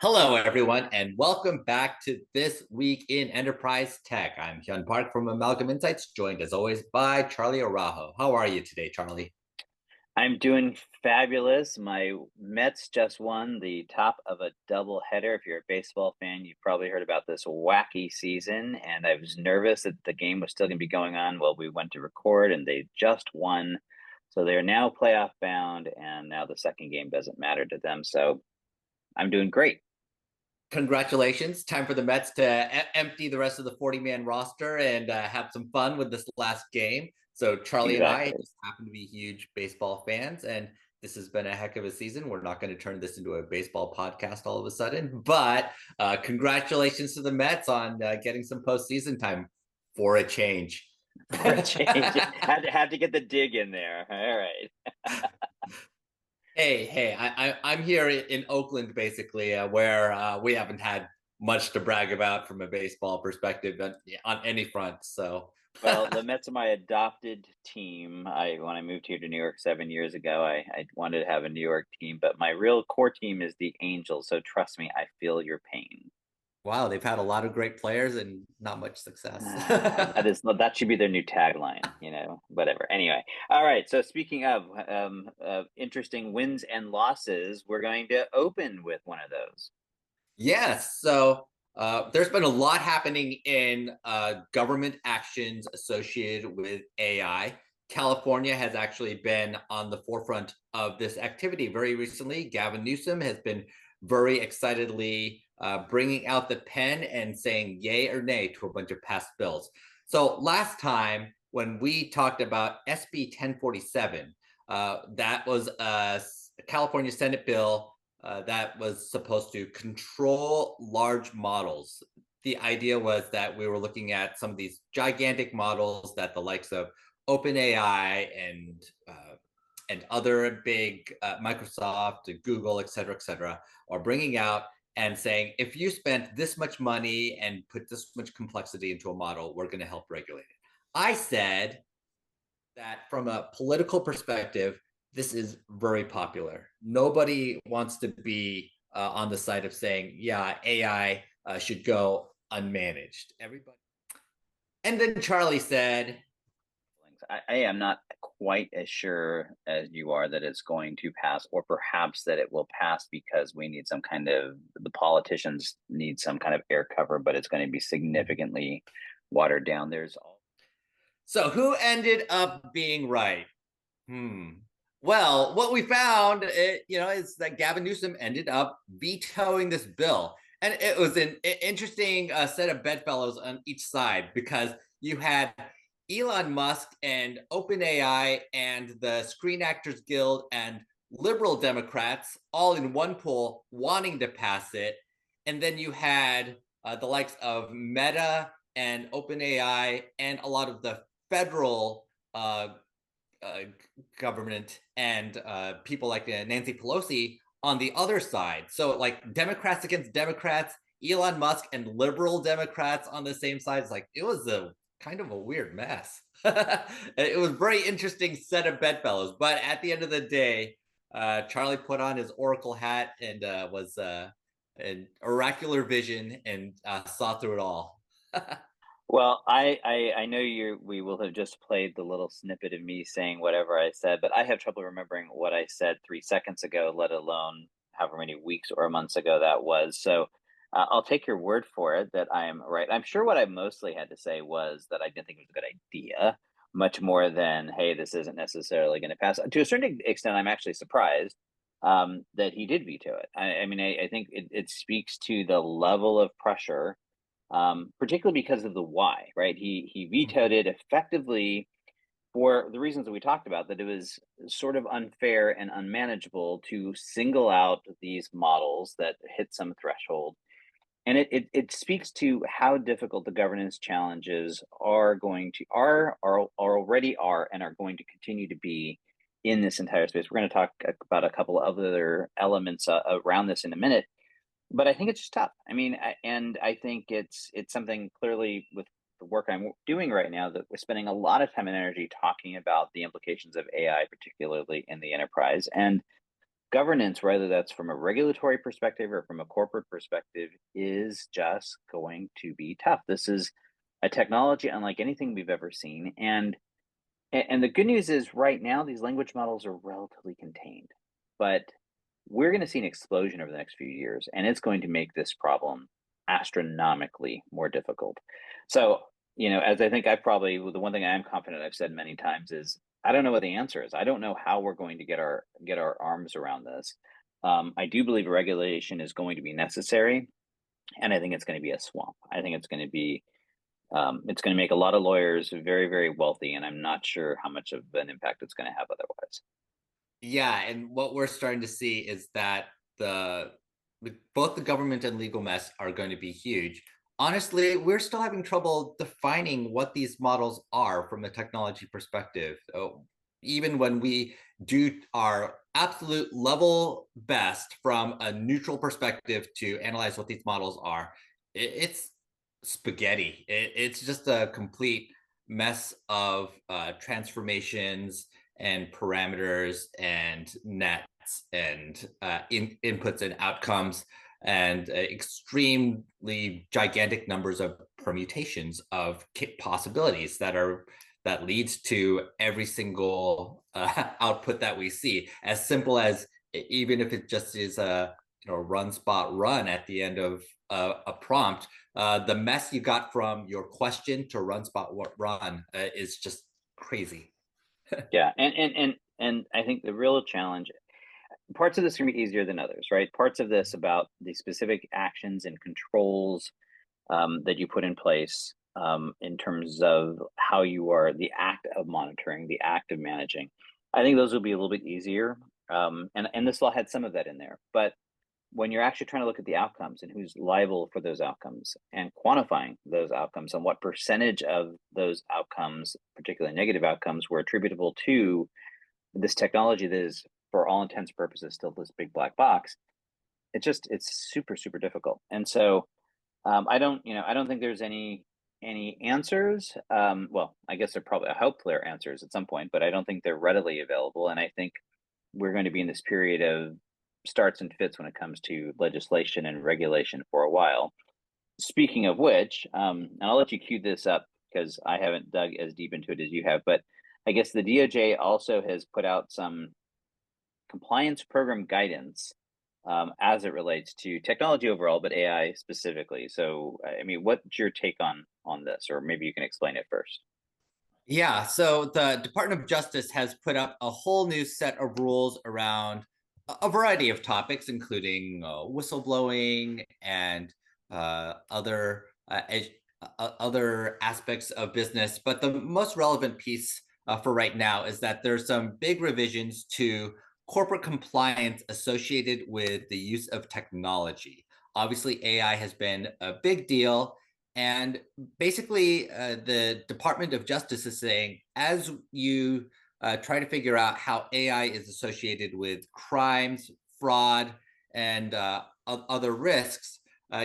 Hello, everyone, and welcome back to This Week in Enterprise Tech. I'm Hyun Park from Amalgam Insights, joined as always by Charlie Araujo. How are you today, Charlie? I'm doing fabulous. My Mets just won the top of a doubleheader. If you're a baseball fan, you've probably heard about this wacky season, and I was nervous that the game was still going to be going on while we went to record, and they just won. So they're now playoff bound, and now the second game doesn't matter to them. So I'm doing great. Congratulations. Time for the Mets to empty the rest of the 40-man roster and have some fun with this last game. So, Charlie and I Exactly. just happen to be huge baseball fans, and this has been a heck of a season. We're not going to turn this into a baseball podcast all of a sudden, but congratulations to the Mets on getting some postseason time for a change. For a change, had to get the dig in there. All right. Hey, I'm here in Oakland, basically, where we haven't had much to brag about from a baseball perspective on any front. So, Well, the Mets are my adopted team. When I moved here to New York 7 years ago, I wanted to have a New York team, but my real core team is the Angels. So trust me, I feel your pain. wow, they've had a lot of great players and not much success. That should be their new tagline, whatever. Anyway, all right. So speaking of interesting wins and losses, we're going to open with one of those. Yes. So there's been a lot happening in government actions associated with AI. California has actually been on the forefront of this activity very recently. Gavin Newsom has been very excitedly bringing out the pen and saying yay or nay to a bunch of past bills. So last time when we talked about SB 1047, that was a California Senate bill that was supposed to control large models. The idea was that we were looking at some of these gigantic models that the likes of OpenAI and other big Microsoft, Google, et cetera, are bringing out and saying, if you spent this much money and put this much complexity into a model, we're going to help regulate it. I said that from a political perspective, this is very popular. Nobody wants to be on the side of saying, yeah, AI should go unmanaged. Everybody. And then Charlie said, I am not quite as sure as you are that it's going to pass, or perhaps that it will pass because the politicians need some kind of air cover, but it's going to be significantly watered down. so who ended up being right? Hmm. Well, what we found, is that Gavin Newsom ended up vetoing this bill, and it was an interesting set of bedfellows on each side because you had Elon Musk and OpenAI and the Screen Actors Guild and liberal Democrats all in one pool wanting to pass it, and then you had the likes of Meta and OpenAI and a lot of the federal uh, government and people like Nancy Pelosi on the other side. So, like Democrats against Democrats, Elon Musk and liberal Democrats on the same side. It's like it was a kind of a weird mess. It was a very interesting set of bedfellows. But at the end of the day, Charlie put on his oracle hat and was an oracular vision and saw through it all. Well, I know we will have just played the little snippet of me saying whatever I said, but I have trouble remembering what I said 3 seconds ago, let alone however many weeks or months ago that was. So I'll take your word for it that I am right. I'm sure what I mostly had to say was that I didn't think it was a good idea, much more than, hey, this isn't necessarily going to pass. To a certain extent, I'm actually surprised that he did veto it. I think it speaks to the level of pressure, particularly because of the why, right? He vetoed it effectively for the reasons that we talked about, that it was sort of unfair and unmanageable to single out these models that hit some threshold. And it speaks to how difficult the governance challenges are already are and are going to continue to be in this entire space. We're going to talk about a couple of other elements around this in a minute, but I think it's just tough. And I think it's something clearly with the work I'm doing right now that we're spending a lot of time and energy talking about the implications of AI, particularly in the enterprise. And governance, whether that's from a regulatory perspective or from a corporate perspective, is just going to be tough. This is a technology unlike anything we've ever seen. And the good news is right now, these language models are relatively contained, but we're going to see an explosion over the next few years, and it's going to make this problem astronomically more difficult. So, as I think the one thing I'm confident I've said many times is I don't know what the answer is. I don't know how we're going to get our arms around this. I do believe regulation is going to be necessary, and I think it's going to be a swamp. I think it's going to make a lot of lawyers very, very wealthy, and I'm not sure how much of an impact it's going to have otherwise. Yeah, and what we're starting to see is that the both the government and legal mess are going to be huge. Honestly, we're still having trouble defining what these models are from a technology perspective. Even when we do our absolute level best from a neutral perspective to analyze what these models are, it's spaghetti. It's just a complete mess of transformations and parameters and nets and inputs and outcomes and extremely gigantic numbers of permutations of possibilities that leads to every single output that we see. As simple as, even if it just is a run spot run at the end of a prompt, the mess you got from your question to run spot run is just crazy. Yeah, and I think the real challenge, parts of this are going to be easier than others, right? Parts of this about the specific actions and controls that you put in place in terms of how you are, the act of monitoring, the act of managing. I think those will be a little bit easier. And this law had some of that in there. But when you're actually trying to look at the outcomes and who's liable for those outcomes and quantifying those outcomes and what percentage of those outcomes, particularly negative outcomes, were attributable to this technology that is, for all intents and purposes, still this big black box, it's super, super difficult. And so I don't think there's any answers. Well, I guess there probably, I hope there are answers at some point, but I don't think they're readily available. And I think we're going to be in this period of starts and fits when it comes to legislation and regulation for a while. Speaking of which, and I'll let you cue this up because I haven't dug as deep into it as you have, but I guess the DOJ also has put out some compliance program guidance as it relates to technology overall, but AI specifically. So, I mean, what's your take on this, or maybe you can explain it first? Yeah, so the Department of Justice has put up a whole new set of rules around a variety of topics, including whistleblowing and other other aspects of business. But the most relevant piece for right now is that there's some big revisions to corporate compliance associated with the use of technology. Obviously, AI has been a big deal. And basically, the Department of Justice is saying, as you try to figure out how AI is associated with crimes, fraud, and other risks,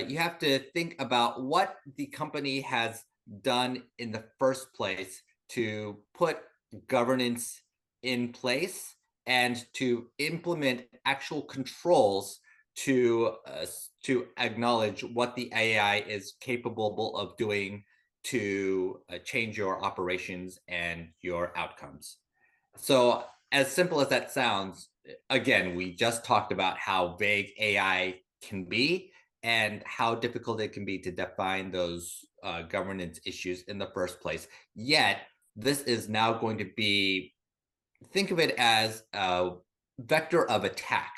you have to think about what the company has done in the first place to put governance in place and to implement actual controls to acknowledge what the AI is capable of doing to change your operations and your outcomes. So, as simple as that sounds, again, we just talked about how vague AI can be and how difficult it can be to define those governance issues in the first place. Yet, this is now going to be, think of it as a vector of attack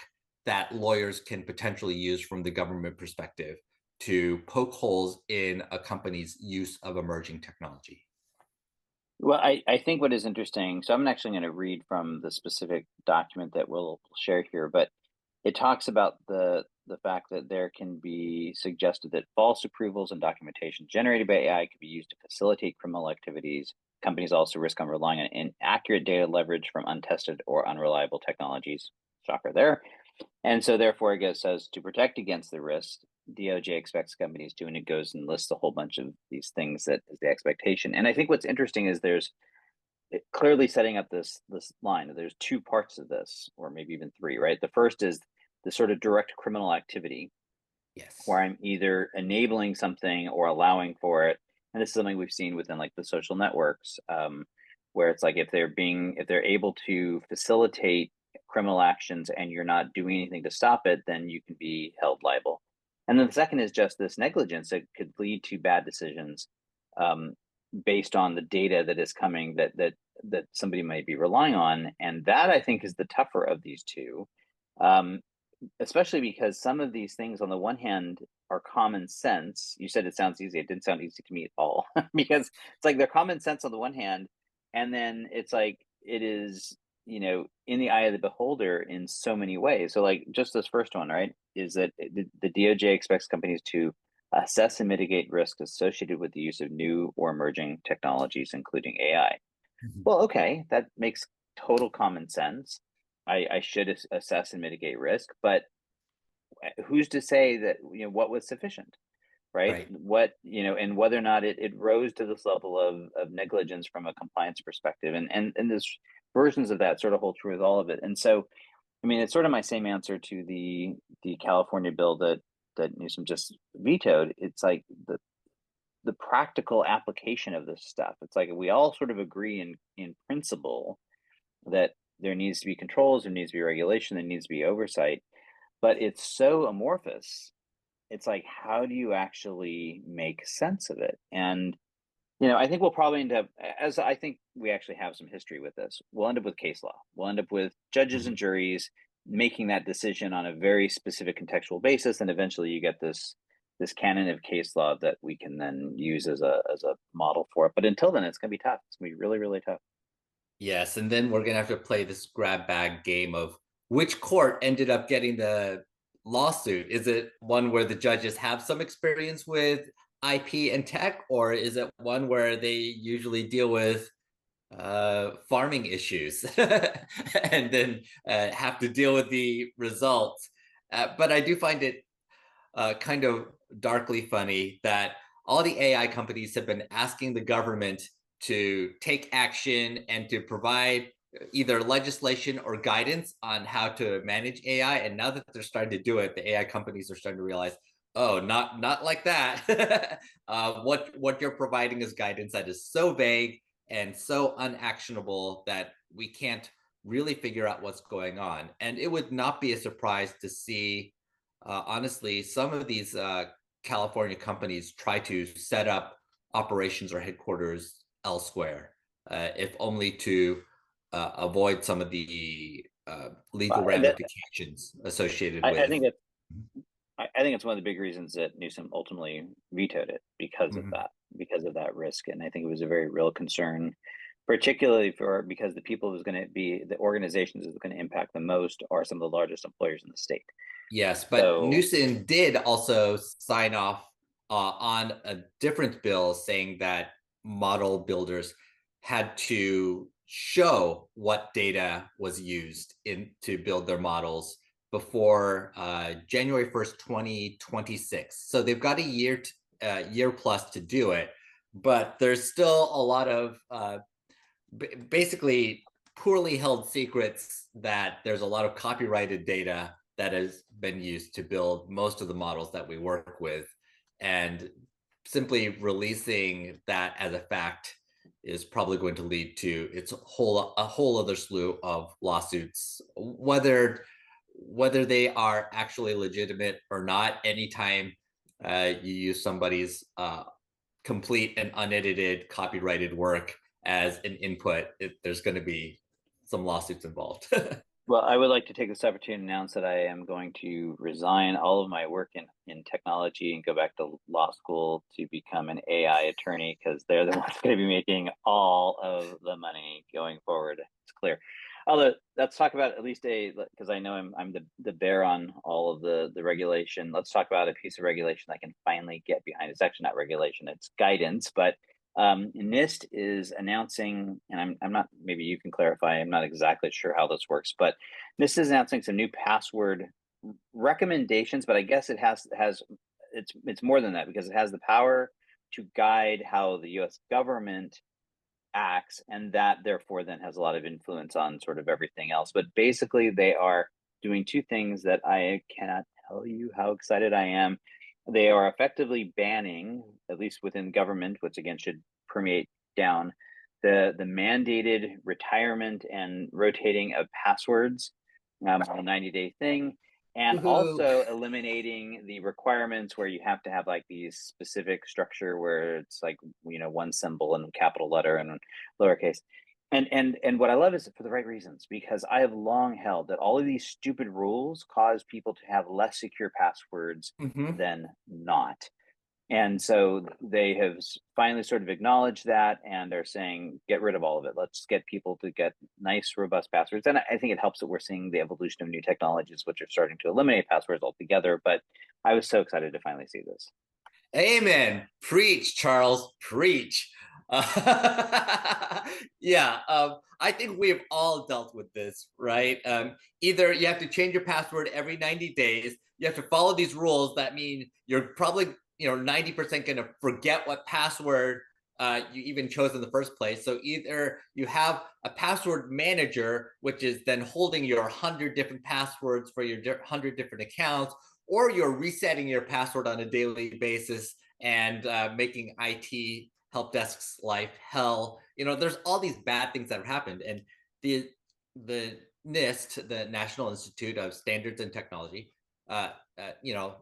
that lawyers can potentially use from the government perspective to poke holes in a company's use of emerging technology. Well, I think what is interesting, so I'm actually going to read from the specific document that we'll share here, but it talks about the fact that there can be suggested that false approvals and documentation generated by AI could be used to facilitate criminal activities. Companies also risk on relying on inaccurate data leverage from untested or unreliable technologies. Shocker there. And so therefore, I guess, says to protect against the risk, DOJ expects companies to, and it goes and lists a whole bunch of these things that is the expectation. And I think what's interesting is clearly setting up this line. There's two parts of this, or maybe even three, right? The first is the sort of direct criminal activity, Yes. where I'm either enabling something or allowing for it. And this is something we've seen within like the social networks, where it's like if they're able to facilitate criminal actions and you're not doing anything to stop it, then you can be held liable. And then the second is just this negligence that could lead to bad decisions, um, based on the data that is coming that somebody might be relying on. And that I think is the tougher of these two. Um, Especially because some of these things on the one hand are common sense. You said it sounds easy. It didn't sound easy to me at all because it's like they're common sense on the one hand, and then it's like it is, in the eye of the beholder in so many ways. So like just this first one, right, is that the DOJ expects companies to assess and mitigate risk associated with the use of new or emerging technologies, including AI. Mhm. Well, okay, that makes total common sense. I should assess and mitigate risk, but who's to say that what was sufficient, right? Right. And whether or not it rose to this level of negligence from a compliance perspective, and there's versions of that sort of hold true with all of it. And so, I mean, it's sort of my same answer to the California bill that Newsom just vetoed. It's like the practical application of this stuff. It's like we all sort of agree in principle that there needs to be controls, there needs to be regulation, there needs to be oversight, but it's so amorphous. It's like, how do you actually make sense of it? And I think we'll probably end up, as I think we actually have some history with this, we'll end up with case law. We'll end up with judges and Mhm. juries making that decision on a very specific contextual basis, and eventually you get this canon of case law that we can then use as a model for it. But until then, it's going to be tough. It's going to be really, really tough. Yes, and then we're gonna have to play this grab bag game of which court ended up getting the lawsuit. Is it one where the judges have some experience with IP and tech, or is it one where they usually deal with farming issues and then have to deal with the results? But I do find it kind of darkly funny that all the AI companies have been asking the government to take action and to provide either legislation or guidance on how to manage AI. And now that they're starting to do it, the AI companies are starting to realize, oh, not like that. What you're providing is guidance that is so vague and so unactionable that we can't really figure out what's going on. And it would not be a surprise to see honestly, some of these California companies try to set up operations or headquarters elsewhere, if only to avoid some of the legal But that, ramifications associated I with. think that I think it's one of the big reasons that Newsom ultimately vetoed it Mhm. because of that risk. And I think it was a very real concern, particularly because the organizations is going to impact the most are some of the largest employers in the state. Yes, but So Newsom did also sign off on a different bill saying that model builders had to show what data was used in to build their models before January 1st, 2026. So they've got a year plus to do it, but there's still a lot of basically poorly held secrets that there's a lot of copyrighted data that has been used to build most of the models that we work with. And simply releasing that as a fact is probably going to lead to a whole other slew of lawsuits, whether they are actually legitimate or not. Anytime you use somebody's complete and unedited copyrighted work as an input, there's going to be some lawsuits involved. well, I would like to take this opportunity to announce that I am going to resign all of my work in technology and go back to law school to become an AI attorney because they're the ones going to be making all of the money going forward. It's clear. Although let's talk about at least because I know I'm the bear on all of the regulation. Let's talk about a piece of regulation I can finally get behind. It's actually not regulation; it's guidance, but NIST is announcing, and I'm not, maybe you can clarify, I'm not exactly sure how this works, but NIST is announcing some new password recommendations, but I guess it's more than that because it has the power to guide how the US government acts, and that therefore then has a lot of influence on sort of everything else. But basically, they are doing two things that I cannot tell you how excited I am. They are effectively banning, at least within government, which again should permeate down, the mandated retirement and rotating of passwords, a 90-day thing, and Woohoo. also eliminating the requirements where you have to have like these specific structure where it's like, you know, one symbol and capital letter and lowercase. And what I love is for the right reasons, because I have long held that all of these stupid rules cause people to have less secure passwords Hmm. than not. And so they have finally sort of acknowledged that, and they're saying, get rid of all of it. Let's get people to get nice, robust passwords. And I think it helps that we're seeing the evolution of new technologies, which are starting to eliminate passwords altogether. But I was so excited to finally see this. Amen. Preach, Charles. Preach. Yeah, I think we've all dealt with this, right? Either you have to change your password every 90 days, you have to follow these rules that mean you're probably 90% going to forget what password you even chose in the first place. So either you have a password manager, which is then holding your 100 different passwords for your 100 different accounts, or you're resetting your password on a daily basis and making IT help desk's life hell. There's all these bad things that have happened, and the NIST, the National Institute of Standards and Technology, uh, uh, you know,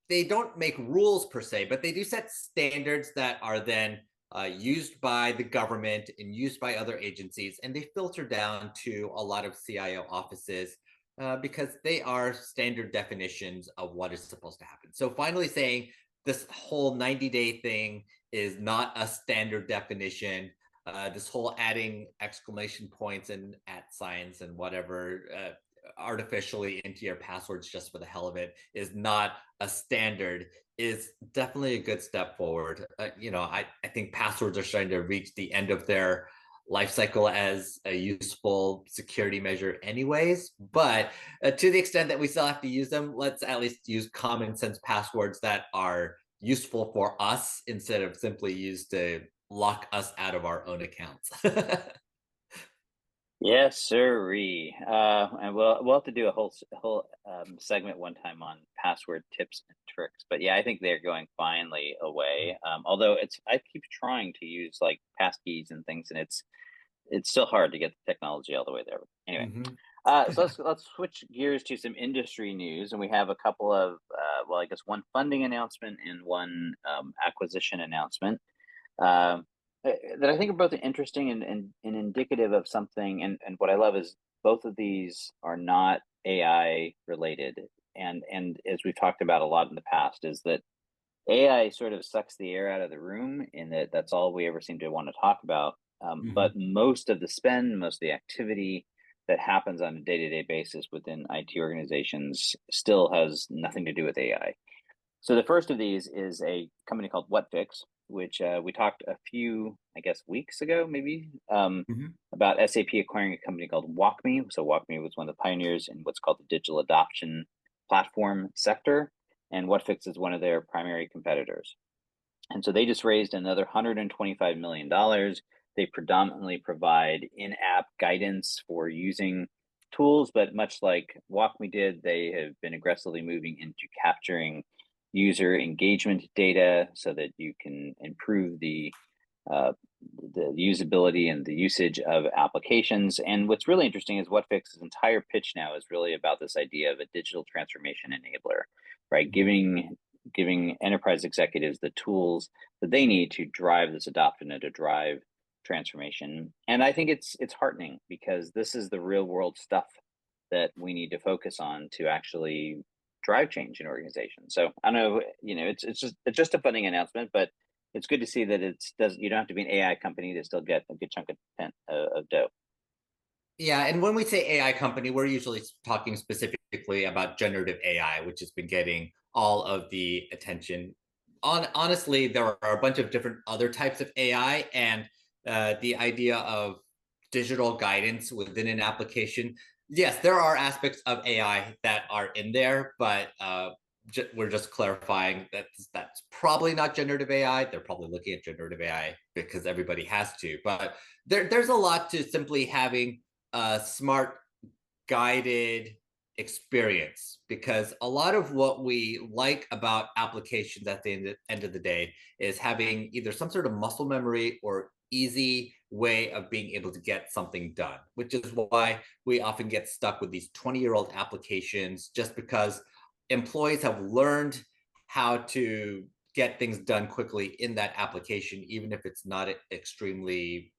they don't make rules per se, but they do set standards that are then used by the government and used by other agencies, and they filter down to a lot of CIO offices because they are standard definitions of what is supposed to happen. So finally saying this whole 90-day thing is not a standard definition, this whole adding exclamation points and at signs and whatever artificially into your passwords just for the hell of it is not a standard, is definitely a good step forward. I think passwords are starting to reach the end of their life cycle as a useful security measure anyways, but to the extent that we still have to use them, let's at least use common sense passwords that are useful for us instead of simply used to lock us out of our own accounts. Yes, sirree. And we'll have to do a whole segment one time on password tips and tricks. But yeah, I think they're going finally away. Although I keep trying to use like passkeys and things, and it's still hard to get the technology all the way there. Anyway, Mhm. so let's switch gears to some industry news, and we have a couple of well, I guess one funding announcement and one acquisition announcement. Um, that I think are both interesting and indicative of something. And what I love is both of these are not AI related. And as we've talked about a lot in the past, is that AI sort of sucks the air out of the room, in that that's all we ever seem to want to talk about. But Mhm. most of the spend, most of the activity that happens on a day-to-day basis within IT organizations still has nothing to do with AI. So the first of these is a company called WhatFix, which we talked a few, I guess, weeks ago, maybe, Mhm. about SAP acquiring a company called WalkMe. So WalkMe was one of the pioneers in what's called the digital adoption platform sector, and WhatFix is one of their primary competitors. And so they just raised another $125 million. They predominantly provide in-app guidance for using tools, but much like WalkMe did, they have been aggressively moving into capturing user engagement data so that you can improve uh, the usability and the usage of applications. And what's really interesting is WhatFix's entire pitch now is really about this idea of a digital transformation enabler, right? Mhm. Giving enterprise executives the tools that they need to drive this adoption and to drive transformation. And I think it's heartening, because this is the real world stuff that we need to focus on to actually drive change in organizations. So I know, it's just a funding announcement, but it's good to see that it's does you don't have to be an AI company to still get a good chunk of dough. Yeah, and when we say AI company, we're usually talking specifically about generative AI, which has been getting all of the attention. Honestly, there are a bunch of different other types of AI, and the idea of digital guidance within an application. Yes, there are aspects of AI that are in there, but we're just clarifying that that's probably not generative AI. They're probably looking at generative AI because everybody has to. But there's a lot to simply having a smart, guided experience, because a lot of what we like about applications at the end of the day is having either some sort of muscle memory or easy way of being able to get something done, which is why we often get stuck with these 20-year-old applications, just because employees have learned how to get things done quickly in that application, even if it's not extremely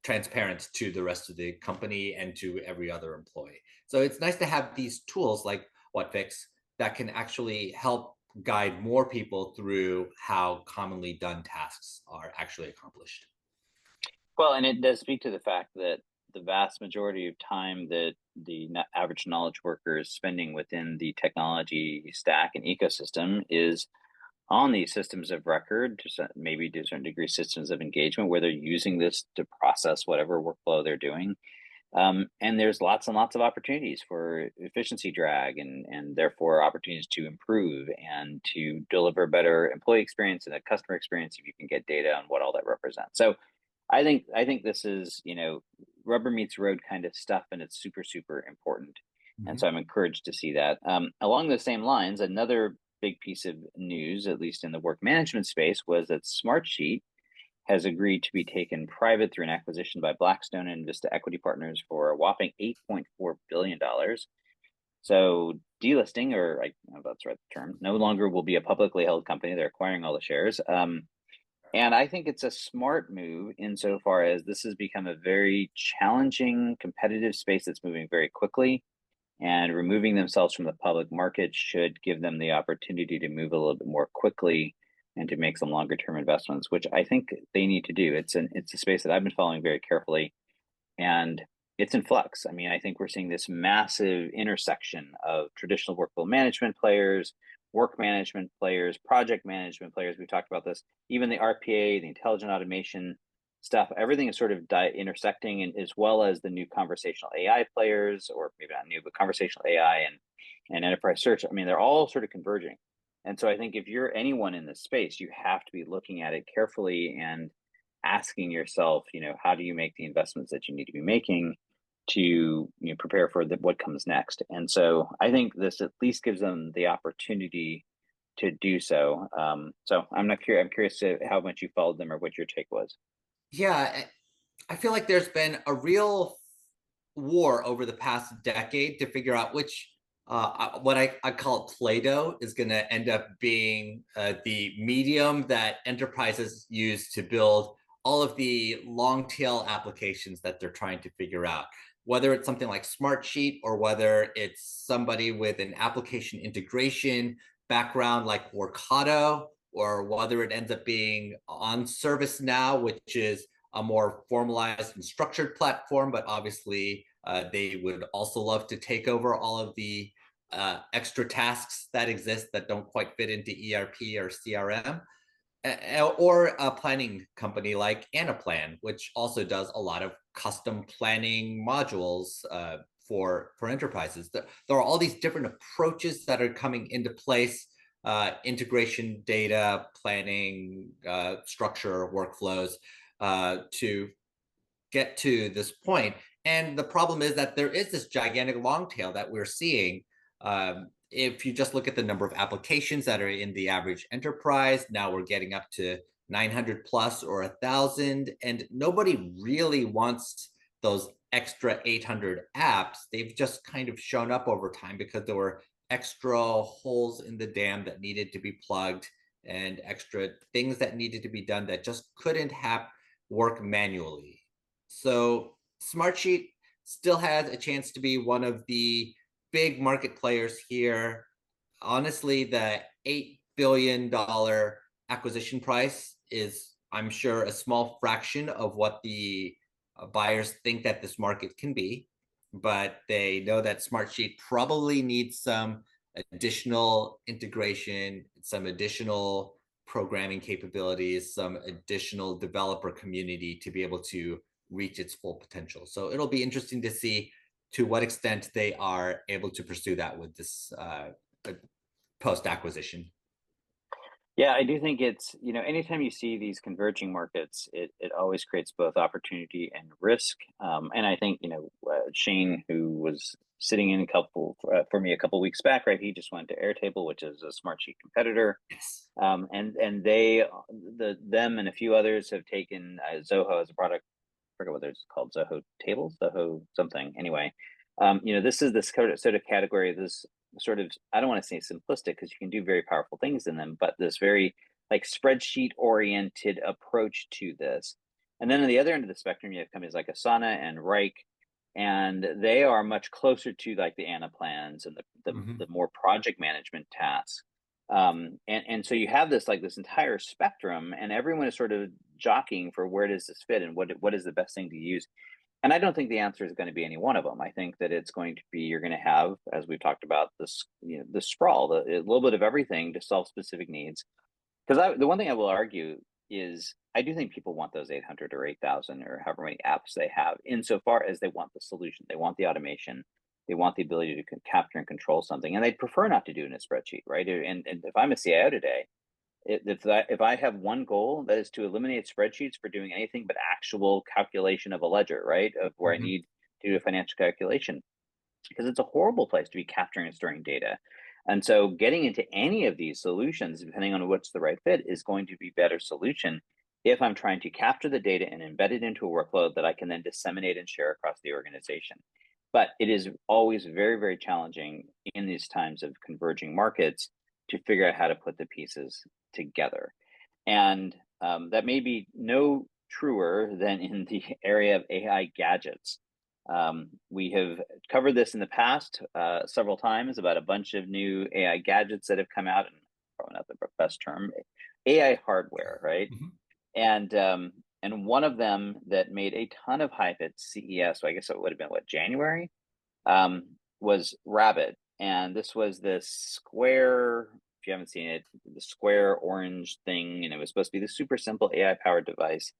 transparent to the rest of the company and to every other employee. So it's nice to have these tools like WhatFix that can actually help guide more people through how commonly done tasks are actually accomplished. Well, and it does speak to the fact that the vast majority of time that the average knowledge worker is spending within the technology stack and ecosystem is on these systems of record, maybe to a certain degree, systems of engagement, where they're using this to process whatever workflow they're doing. And there's lots and lots of opportunities for efficiency drag and therefore opportunities to improve and to deliver better employee experience and a customer experience if you can get data on what all that represents. So I think this is, rubber meets road kind of stuff, and it's super, super important. And so I'm encouraged to see that. Along the same lines, another big piece of news, at least in the work management space, was that Smartsheet has agreed to be taken private through an acquisition by Blackstone and Vista equity partners for a whopping $8.4 billion. So delisting, or I don't know if that's the right term, no longer will be a publicly held company. They're acquiring all the shares. And I think it's a smart move insofar as this has become a very challenging, competitive space that's moving very quickly. And removing themselves from the public market should give them the opportunity to move a little bit more quickly and to make some longer term investments, which I think they need to do. It's a space that I've been following very carefully, and it's in flux. I mean, I think we're seeing this massive intersection of traditional workflow management players, work management players, project management players. We've talked about this, even the RPA, the intelligent automation stuff. Everything is sort of intersecting, and as well as the new conversational AI players, or maybe not new, but conversational AI and enterprise search. I mean, they're all sort of converging. And so I think if you're anyone in this space, you have to be looking at it carefully and asking yourself, how do you make the investments that you need to be making to prepare for what comes next? And so I think this at least gives them the opportunity to do so. So I'm curious to how much you followed them or what your take was. Yeah, I feel like there's been a real war over the past decade to figure out which what I call it Play-Doh is going to end up being the medium that enterprises use to build all of the long tail applications that they're trying to figure out. Whether it's something like Smartsheet or whether it's somebody with an application integration background like Workato, or whether it ends up being on ServiceNow, which is a more formalized and structured platform, but obviously they would also love to take over all of the extra tasks that exist that don't quite fit into ERP or CRM, or a planning company like Anaplan, which also does a lot of custom planning modules for enterprises. There are all these different approaches that are coming into place. Integration, data, planning, structure, workflows, to get to this point. And the problem is that there is this gigantic long tail that we're seeing. If you just look at the number of applications that are in the average enterprise, now we're getting up to 900 plus or 1,000, and nobody really wants those extra 800 apps. They've just kind of shown up over time because there were extra holes in the dam that needed to be plugged and extra things that needed to be done that just couldn't work manually. So Smartsheet still has a chance to be one of the big market players here. Honestly, the $8 billion acquisition price is, I'm sure, a small fraction of what the buyers think that this market can be. But they know that Smartsheet probably needs some additional integration, some additional programming capabilities, some additional developer community to be able to reach its full potential. So it'll be interesting to see to what extent they are able to pursue that with this post acquisition. Yeah, I do think it's, anytime you see these converging markets, it always creates both opportunity and risk. And I think, Shane, who was sitting in for me a couple weeks back, right? He just went to Airtable, which is a Smartsheet competitor. Yes. And them and a few others have taken Zoho as a product. I forget what it's called, Zoho Tables, Zoho something. Anyway, this is this sort of category, this sort of, I don't want to say simplistic because you can do very powerful things in them, but this very like spreadsheet oriented approach to this. And then on the other end of the spectrum, you have companies like Asana and Reich, and they are much closer to like the Anna plans and the more project management tasks. And so you have this like this entire spectrum, and everyone is sort of jockeying for where does this fit and what is the best thing to use. And I don't think the answer is going to be any one of them. I think that it's going to be, you're going to have, as we've talked about, this, the sprawl, a little bit of everything to solve specific needs. Because the one thing I will argue is I do think people want those 800 or 8,000 or however many apps they have, insofar as they want the solution, they want the automation, they want the ability to capture and control something, and they'd prefer not to do it in a spreadsheet, right? And if I'm a CIO today, if I have one goal, that is to eliminate spreadsheets for doing anything but actual calculation of a ledger, right? Of where I need to do a financial calculation, because it's a horrible place to be capturing and storing data. And so getting into any of these solutions, depending on what's the right fit, is going to be better solution if I'm trying to capture the data and embed it into a workload that I can then disseminate and share across the organization. But it is always very, very challenging in these times of converging markets to figure out how to put the pieces together. And that may be no truer than in the area of AI gadgets. We have covered this in the past several times about a bunch of new AI gadgets that have come out, and probably not the best term, AI hardware, right? And one of them that made a ton of hype at CES, so I guess it would have been January, was Rabbit. And this was this square, if you haven't seen it, the square orange thing, and it was supposed to be the super simple AI powered device.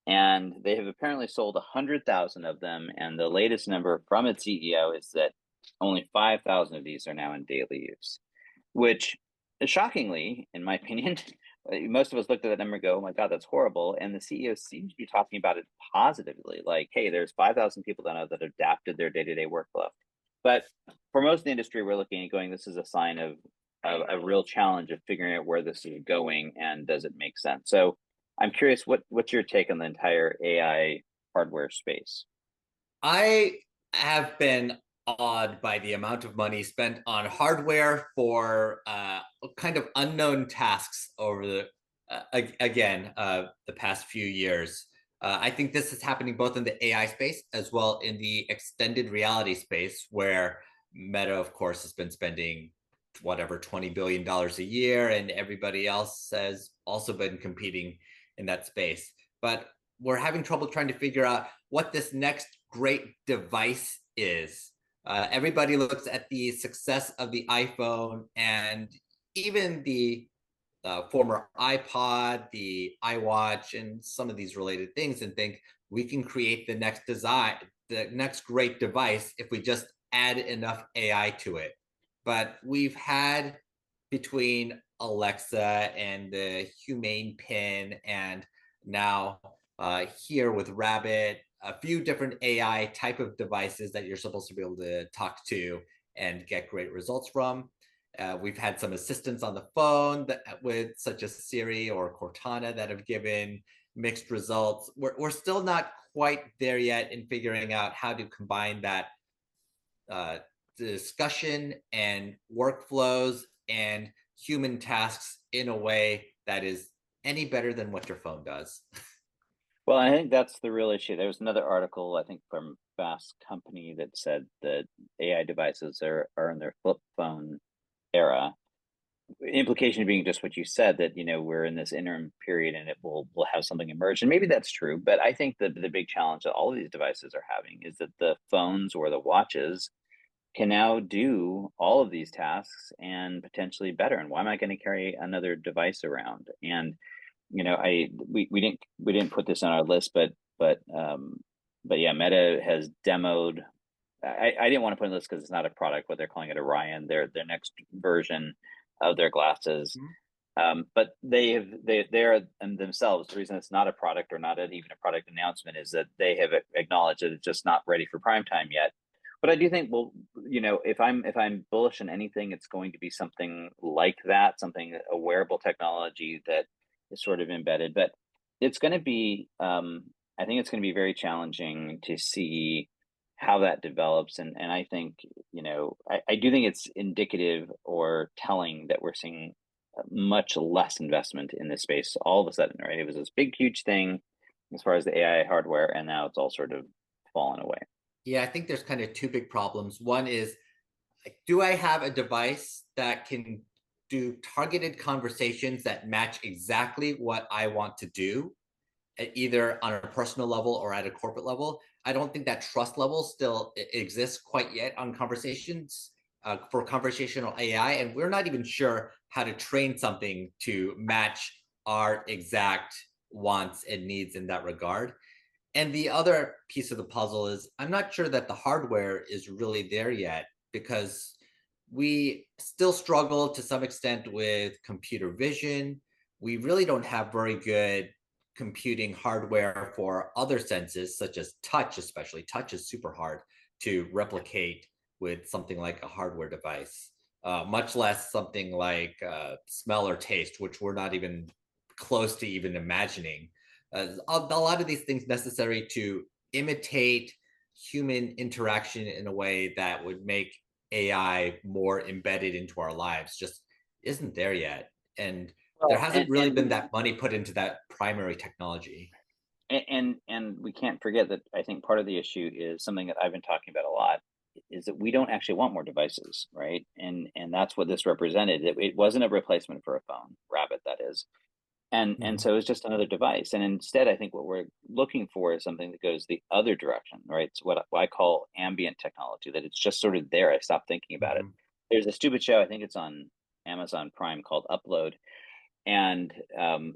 And they have apparently sold 100,000 of them. And the latest number from its CEO is that only 5,000 of these are now in daily use, which shockingly, in my opinion, most of us looked at that number and go, oh my God, that's horrible. And the CEO seems to be talking about it positively, like, hey, there's 5,000 people that know that adapted their day-to-day workflow. But for most of the industry, we're looking at going, this is a sign of a real challenge of figuring out where this is going and does it make sense. So I'm curious, what's your take on the entire AI hardware space? I have been awed by the amount of money spent on hardware for kind of unknown tasks over the past few years. I think this is happening both in the AI space as well in the extended reality space, where Meta, of course, has been spending whatever $20 billion a year, and everybody else has also been competing in that space. But we're having trouble trying to figure out what this next great device is. Everybody looks at the success of the iPhone and even the former iPod, the iWatch, and some of these related things, and think we can create the next design, the next great device, if we just add enough AI to it. But we've had, between Alexa and the Humane Pin, and now here with Rabbit, a few different AI type of devices that you're supposed to be able to talk to and get great results from. We've had some assistants on the phone with such as Siri or Cortana that have given mixed results. We're still not quite there yet in figuring out how to combine that discussion and workflows and human tasks in a way that is any better than what your phone does. Well, I think that's the real issue. There was another article, I think, from Fast Company that said that AI devices are in their flip phone era. Implication being just what you said, that we're in this interim period and it will have something emerge, and maybe that's true. But I think that the big challenge that all of these devices are having is that the phones or the watches can now do all of these tasks and potentially better. And why am I going to carry another device around? And we didn't put this on our list, but yeah, Meta has demoed. I didn't want to put on this because it's not a product, but they're calling it Orion. Their next version of their glasses. But they are themselves, the reason it's not a product or not even a product announcement is that they have acknowledged that it's just not ready for prime time yet. But I do think, well, if I'm bullish on anything, it's going to be something like that, something, a wearable technology that is sort of embedded. But it's going to be, I think it's going to be very challenging to see how that develops. And I think, I do think it's indicative or telling that we're seeing much less investment in this space all of a sudden, right? It was this big, huge thing as far as the AI hardware, and now it's all sort of fallen away. Yeah, I think there's kind of two big problems. One is, do I have a device that can do targeted conversations that match exactly what I want to do, either on a personal level or at a corporate level? I don't think that trust level still exists quite yet on conversations for conversational AI. And we're not even sure how to train something to match our exact wants and needs in that regard. And the other piece of the puzzle is I'm not sure that the hardware is really there yet, because we still struggle to some extent with computer vision. We really don't have very good computing hardware for other senses, such as touch, especially. Touch is super hard to replicate with something like a hardware device, much less something like smell or taste, which we're not even close to even imagining. A lot of these things necessary to imitate human interaction in a way that would make AI more embedded into our lives just isn't there yet. And there Well, hasn't really been that money put into that primary technology. and we can't forget that I think part of the issue is something that I've been talking about a lot, is that we don't actually want more devices, right? And that's what this represented. It wasn't a replacement for a phone, Rabbit, that is. And so it's just another device. And instead, I think what we're looking for is something that goes the other direction, right? It's what I call ambient technology, that it's just sort of there. I stopped thinking about it. There's a stupid show, I think it's on Amazon Prime, called Upload. And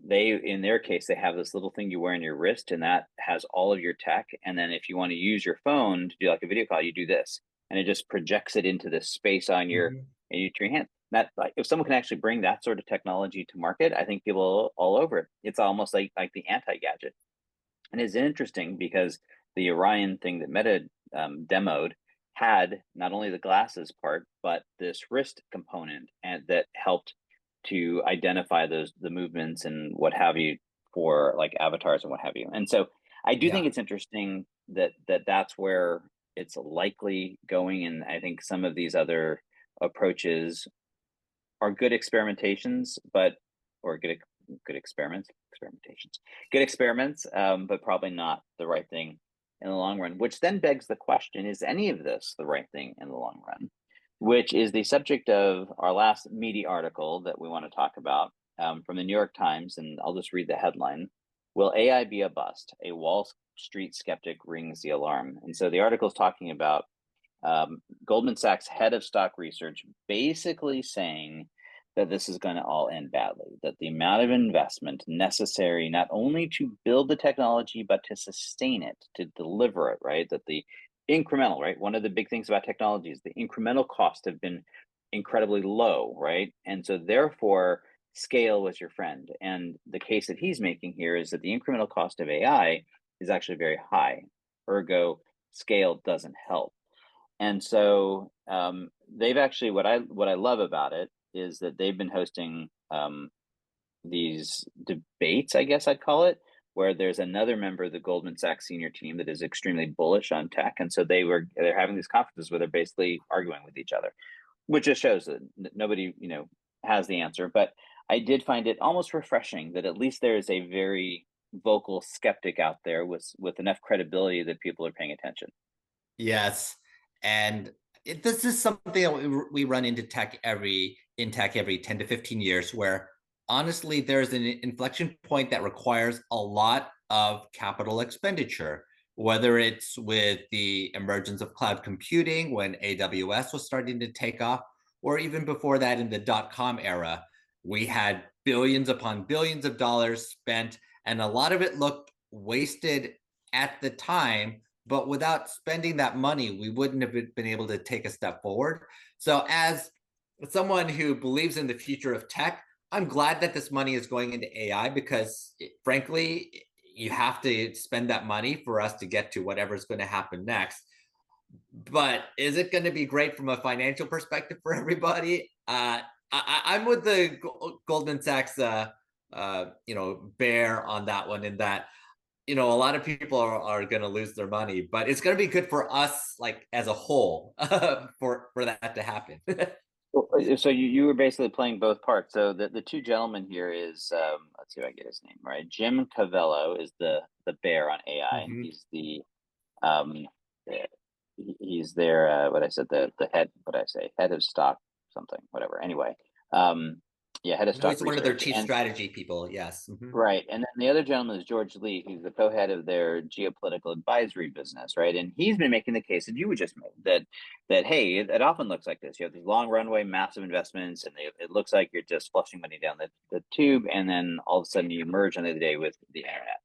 they, in their case, they have this little thing you wear on your wrist, and that has all of your tech. And then if you want to use your phone to do like a video call, you do this, and it just projects it into this space on your hand. That, like, if someone can actually bring that sort of technology to market, I think people all over it. It's almost like the anti-gadget. And it's interesting because the Orion thing that Meta demoed had not only the glasses part, but this wrist component, and that helped to identify the movements and what have you for like avatars and what have you. And so I do think Yeah. it's interesting that's where it's likely going. And I think some of these other approaches are good experimentations, or good experiments, but probably not the right thing in the long run. Which then begs the question: is any of this the right thing in the long run? Which is the subject of our last meaty article that we want to talk about, from the New York Times, and I'll just read the headline: "Will AI be a bust? A Wall Street skeptic rings the alarm." And so the article is talking about Goldman Sachs head of stock research basically saying that this is going to all end badly, that the amount of investment necessary not only to build the technology, but to sustain it, to deliver it, right? That the incremental, right? One of the big things about technology is the incremental costs have been incredibly low, right? And so therefore, scale was your friend. And the case that he's making here is that the incremental cost of AI is actually very high. Ergo, scale doesn't help. And so they've actually, what I love about it is that they've been hosting these debates, I guess I'd call it, where there's another member of the Goldman Sachs senior team that is extremely bullish on tech, and so they're having these conferences where they're basically arguing with each other, which just shows that nobody has the answer. But I did find it almost refreshing that at least there is a very vocal skeptic out there with enough credibility that people are paying attention. Yes. And this is something that we run into in tech every 10 to 15 years, where honestly, there's an inflection point that requires a lot of capital expenditure, whether it's with the emergence of cloud computing when AWS was starting to take off, or even before that in the dot-com era. We had billions upon billions of dollars spent, and a lot of it looked wasted at the time, but without spending that money, we wouldn't have been able to take a step forward. So as someone who believes in the future of tech, I'm glad that this money is going into AI because, frankly, you have to spend that money for us to get to whatever's going to happen next. But is it going to be great from a financial perspective for everybody? I'm with the Goldman Sachs, bear on that one. In that, a lot of people are going to lose their money, but it's going to be good for us, like as a whole, for that to happen. So you were basically playing both parts. So the two gentlemen here is let's see if I get his name right. Jim Cavello is the bear on AI, and he's the um he's their what I said, the head, what I say, head of stock something, whatever. Anyway, yeah, head of No, stock he's one of their research. chief And strategy people. Yes. right. And then the other gentleman is George Lee, who's the co-head of their geopolitical advisory business, right? And he's been making the case that you would just made, that hey, it often looks like this. You have these long runway, massive investments, and it looks like you're just flushing money down the tube, and then all of a sudden you emerge on the day with the internet.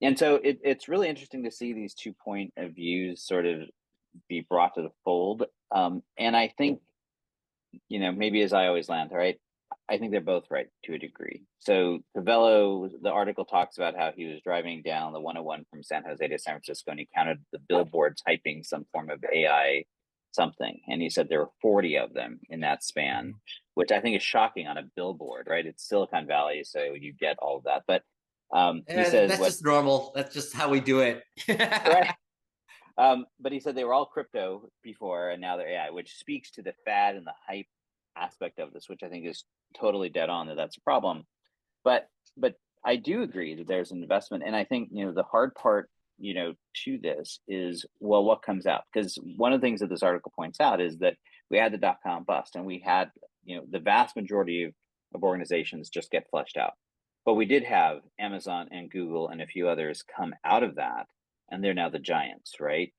And so it's really interesting to see these 2 point of views sort of be brought to the fold. And I think, maybe as I always land, right? I think they're both right to a degree. So Cavello, the article talks about how he was driving down the 101 from San Jose to San Francisco, and he counted the billboards hyping some form of AI something. And he said there were 40 of them in that span, which I think is shocking on a billboard, right? It's Silicon Valley, so you get all of that. But he says That's just normal. That's just how we do it. right. But he said they were all crypto before, and now they're AI, which speaks to the fad and the hype aspect of this, which I think is totally dead on, that's a problem. But I do agree that there's an investment, and I think the hard part to this is, well, what comes out? Because one of the things that this article points out is that we had the dot-com bust, and we had the vast majority of organizations just get flushed out, but we did have Amazon and Google and a few others come out of that, and they're now the giants, right?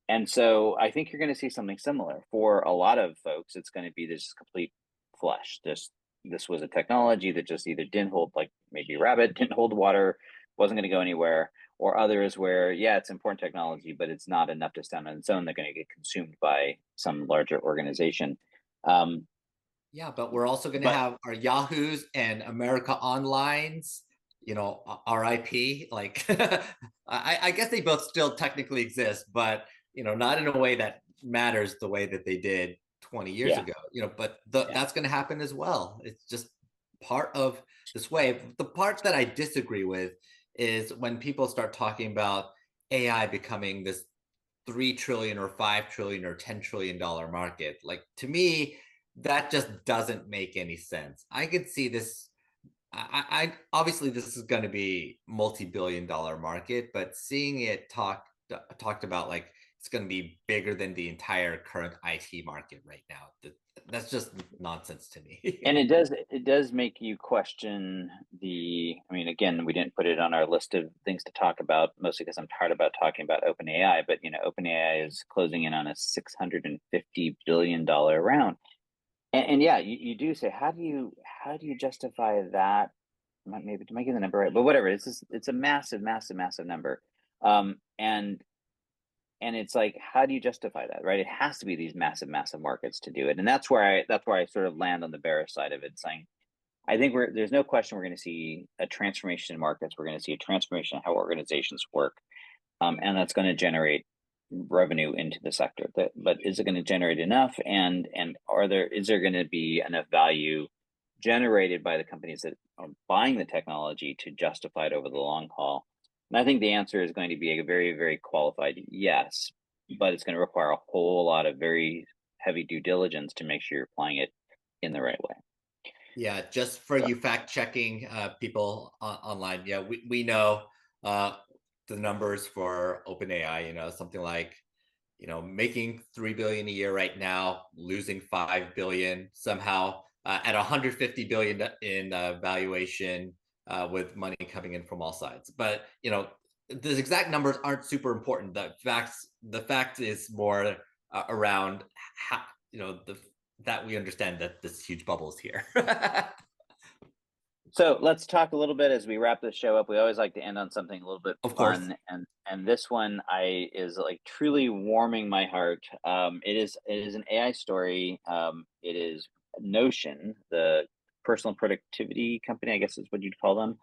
And so I think you're going to see something similar for a lot of folks. It's going to be this complete flush. This was a technology that just either didn't hold, like maybe Rabbit didn't hold water, wasn't going to go anywhere, or others where, yeah, it's important technology, but it's not enough to stand on its own. They're going to get consumed by some larger organization. Yeah, but we're also going to But have our Yahoos and America Onlines, RIP. Like, I guess they both still technically exist, but not in a way that matters the way that they did 20 years yeah, ago. But yeah. that's going to happen as well. It's just part of this wave. The part that I disagree with is when people start talking about AI becoming this 3 trillion or 5 trillion or $10 trillion market. Like, to me, that just doesn't make any sense. I could see this. I obviously this is going to be multi-billion-dollar market, but seeing it talked about like it's going to be bigger than the entire current IT market right now. That's just nonsense to me. And it does make you question I mean, again, we didn't put it on our list of things to talk about, mostly because I'm tired about talking about OpenAI, but OpenAI is closing in on a $650 billion round. And yeah, you do say, how do you justify that? Maybe to make the number right, but whatever. It's a massive, massive, massive number. And it's like, how do you justify that, right? It has to be these massive, massive markets to do it. And that's where I sort of land on the bearish side of it, saying, I think there's no question we're going to see a transformation in markets. We're going to see a transformation in how organizations work. And that's going to generate revenue into the sector. But is it going to generate enough? And is there going to be enough value generated by the companies that are buying the technology to justify it over the long haul? And I think the answer is going to be a very, very qualified yes, but it's going to require a whole lot of very heavy due diligence to make sure you're applying it in the right way. Yeah, just for you fact checking people online. Yeah, we know the numbers for OpenAI. Something like making 3 billion a year right now, losing 5 billion somehow at 150 billion in valuation with money coming in from all sides. But the exact numbers aren't super important. The fact is more around how that we understand that this huge bubble is here. So let's talk a little bit as we wrap this show up. We always like to end on something a little bit Of course. fun, and this one is like truly warming my heart. It is an AI story. It is Notion, the personal productivity company, I guess is what you'd call them.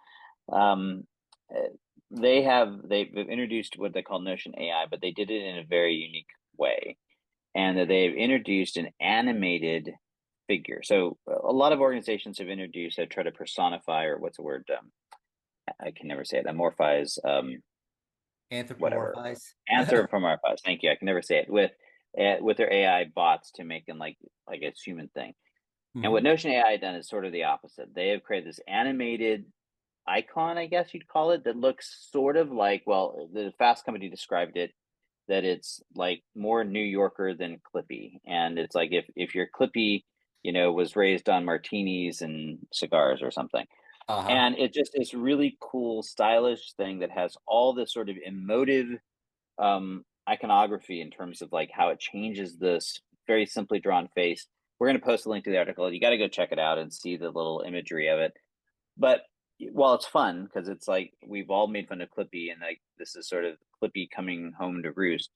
Um, uh, they've introduced what they call Notion AI, but they did it in a very unique way, and that they've introduced an animated figure. So a lot of organizations have introduced that try to personify, or what's the word? I can never say it. Amorphize, whatever. Anthropomorphize. Anthropomorphize. Thank you. I can never say it with their AI bots to make them like a human thing. And what Mhm. Notion AI had done is sort of the opposite. They have created this animated icon, I guess you'd call it, that looks sort of like, well, the Fast Company described it that it's like more New Yorker than Clippy. And it's like if your Clippy, was raised on martinis and cigars or something. Uh-huh. And it just is really cool, stylish thing that has all this sort of emotive iconography in terms of like how it changes this very simply drawn face. We're going to post a link to the article. You got to go check it out and see the little imagery of it. But while it's fun because it's like we've all made fun of Clippy and like this is sort of Clippy coming home to roost,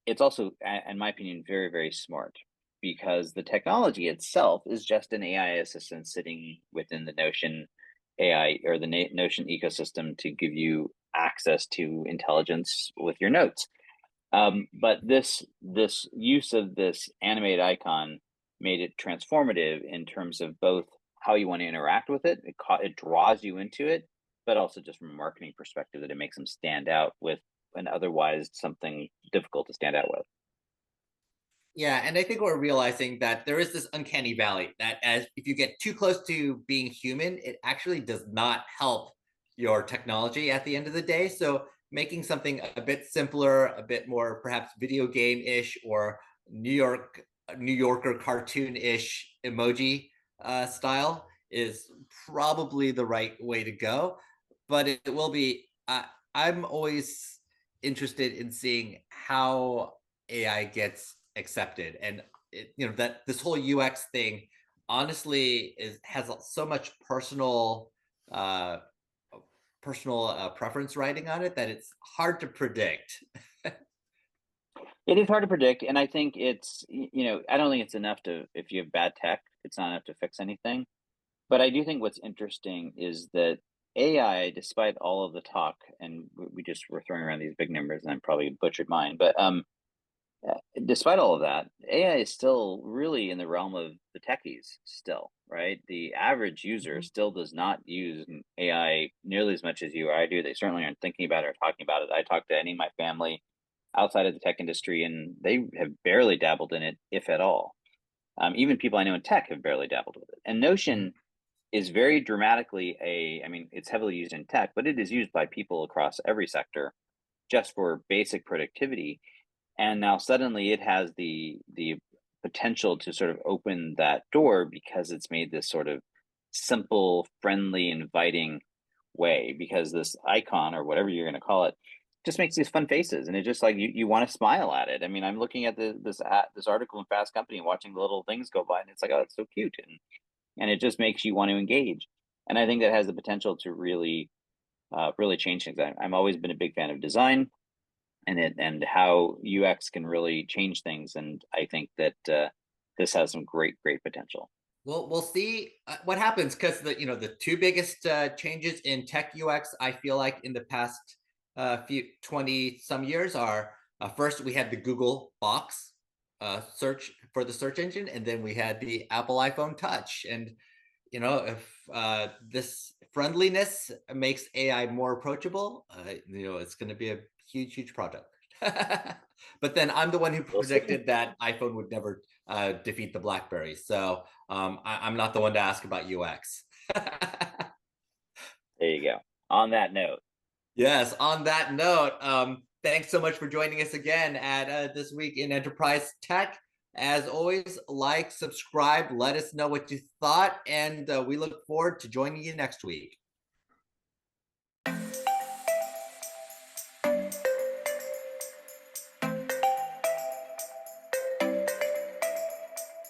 it's also, in my opinion, very, very smart because the technology itself is just an AI assistant sitting within the Notion AI or the Notion ecosystem to give you access to intelligence with your notes. But this use of this animated icon made it transformative in terms of both how you want to interact with it. It draws you into it, but also just from a marketing perspective that it makes them stand out with an otherwise something difficult to stand out with. Yeah, and I think we're realizing that there is this uncanny valley that as if you get too close to being human, it actually does not help your technology at the end of the day. So making something a bit simpler, a bit more perhaps video game-ish or New Yorker cartoon-ish emoji style is probably the right way to go. But it will be. I'm always interested in seeing how AI gets accepted, and that this whole UX thing honestly has so much uh, personal preference writing on it that it's hard to predict. It is hard to predict, and I think I don't think it's enough to if you have bad tech, it's not enough to fix anything. But I do think what's interesting is that AI, despite all of the talk, and we just were throwing around these big numbers, and I probably butchered mine, but despite all of that, AI is still really in the realm of the techies, still, right? The average user Mhm. still does not use AI nearly as much as you or I do. They certainly aren't thinking about it or talking about it. I talk to any of my family outside of the tech industry, and they have barely dabbled in it, if at all. Even people I know in tech have barely dabbled with it. And Mhm. Notion is very dramatically I mean, it's heavily used in tech, but it is used by people across every sector just for basic productivity. And now suddenly it has the potential to sort of open that door because it's made this sort of simple, friendly, inviting way because this icon or whatever you're going to call it just makes these fun faces and it just like you want to smile at it. I mean, I'm looking at this article in Fast Company and watching the little things go by and it's like, oh, it's so cute, and it just makes you want to engage. And I think that has the potential to really change things. I'm always been a big fan of design and how UX can really change things. And I think that this has some great potential. Well, we'll see what happens because the two biggest changes in tech UX I feel like in the past few 20 some years are first we had the Google box search for the search engine, and then we had the Apple iPhone Touch. And if this friendliness makes AI more approachable, it's going to be a huge project. But then I'm the one who We'll see. predicted that iPhone would never defeat the BlackBerry. So I'm not the one to ask about UX. There you go. On that note, Yes, on that note, thanks so much for joining us again at This Week in Enterprise Tech. As always, like, subscribe, let us know what you thought, and we look forward to joining you next week.